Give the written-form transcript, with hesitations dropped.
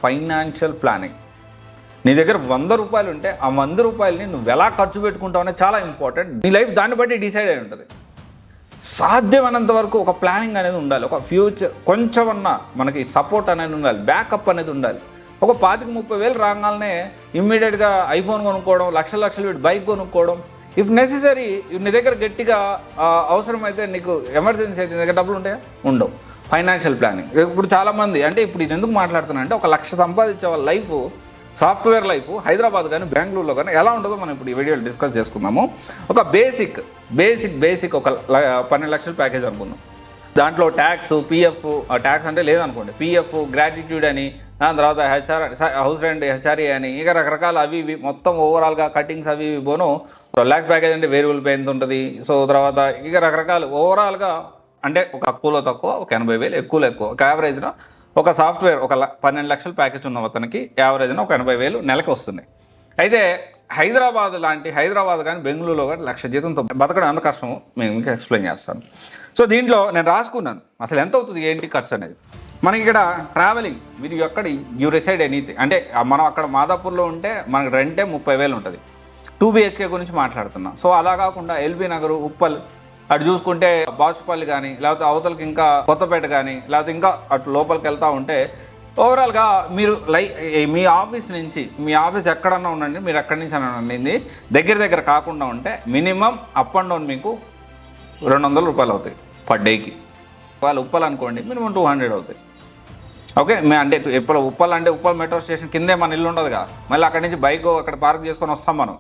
Financial planning. నీ దగ్గర 100 రూపాయలు ఉంటే ఆ 100 రూపాయలని నువ్వు ఎలా ఖర్చు పెట్టుకుంటావు అనేది చాలా ఇంపార్టెంట్. నీ లైఫ్ దాన్ని బట్టి డిసైడ్ అయి ఉంటుంది. సాధ్యమైనంత వరకు ఒక ప్లానింగ్ అనేది ఉండాలి. ఒక ఫ్యూచర్ కొంచెమన్నా మనకి సపోర్ట్ అనేది ఉండాలి, బ్యాకప్ అనేది ఉండాలి. ఒక 25-30 వేలు రాగానే ఇమ్మీడియట్గా ఐఫోన్ కొనుక్కోవడం, లక్షలు పెట్టి బైక్ కొనుక్కోవడం, ఇఫ్ నెసెసరీ నీ దగ్గర గట్టిగా అవసరమైతే నీకు ఎమర్జెన్సీ అయితే నీ దగ్గర డబ్బులు ఉంటాయా? ఉండవు. Financial planning. ఇప్పుడు చాలామంది అంటే ఇప్పుడు ఇది ఎందుకు మాట్లాడుతున్నా అంటే 1 లక్ష సంపాదించే వాళ్ళ లైఫ్, సాఫ్ట్వేర్ లైఫ్ హైదరాబాద్ కానీ బెంగళూరులో కానీ ఎలా ఉంటుందో మనం ఇప్పుడు ఈ వీడియోలో డిస్కస్ చేసుకుందాము. ఒక బేసిక్ ఒక 12 లక్షల ప్యాకేజ్ అనుకుందాం. దాంట్లో ట్యాక్స్, పిఎఫ్, ట్యాక్స్ అంటే లేదనుకోండి, పిఎఫ్, గ్రాట్యుటీ అని, దాని తర్వాత హౌస్ రెంట్, హెచ్ఆర్ఏ అని, ఇక రకరకాల అవి ఇవి మొత్తం ఓవరాల్గా కటింగ్స్ అవి ఇవి పోను 12 లాక్స్ ప్యాకేజ్ అంటే వేరియబుల్ పే ఎంత ఉంటుంది. సో తర్వాత ఇక రకరకాలు ఓవరాల్గా అంటే ఒక తక్కువలో తక్కువ ఒక 80,000, ఎక్కువలో ఎక్కువ ఒక యావరేజ్న ఒక సాఫ్ట్వేర్ ఒక 12 లక్షల ప్యాకేజ్ ఉన్న అతనికి యావరేజ్న ఒక 80,000 నెలకి వస్తున్నాయి. అయితే హైదరాబాద్ కానీ బెంగళూరులో కానీ 1 లక్ష జీతంతో బతకడం ఎంత కష్టమో మేము ఇంకా ఎక్స్ప్లెయిన్ చేస్తాను. సో దీంట్లో నేను రాసుకున్నాను అసలు ఎంత అవుతుంది ఏంటి ఖర్చు అనేది. మనకి ఇక్కడ ట్రావెలింగ్, మీరు ఎక్కడ యూ రిసైడ్ ఎనీథింగ్ అంటే మనం అక్కడ మాదాపూర్లో ఉంటే మనకి రెంటే 30,000 ఉంటుంది. 2 BHK గురించి మాట్లాడుతున్నాం. సో అలా కాకుండా ఎల్బీ నగర్, ఉప్పల్ అటు చూసుకుంటే బాచుపల్లి కానీ, లేకపోతే అవతలకి ఇంకా కొత్తపేట కానీ, లేకపోతే ఇంకా అటు లోపలికి వెళ్తూ ఉంటే ఓవరాల్గా మీరు మీ ఆఫీస్ ఎక్కడన్నా ఉండండి, మీరు ఎక్కడి నుంచి అని ఉండింది దగ్గర కాకుండా ఉంటే మినిమం అప్ అండ్ డౌన్ మీకు 200 రూపాయలు అవుతాయి పర్ డేకి. వాళ్ళు ఉప్పల్ అనుకోండి మినిమం 200 అవుతాయి. ఓకే, అంటే ఉప్పల్ మెట్రో స్టేషన్ కిందే మన ఇల్లు ఉండదుగా, మళ్ళీ అక్కడి నుంచి బైక్ అక్కడ పార్క్ చేసుకొని వస్తాం మనం.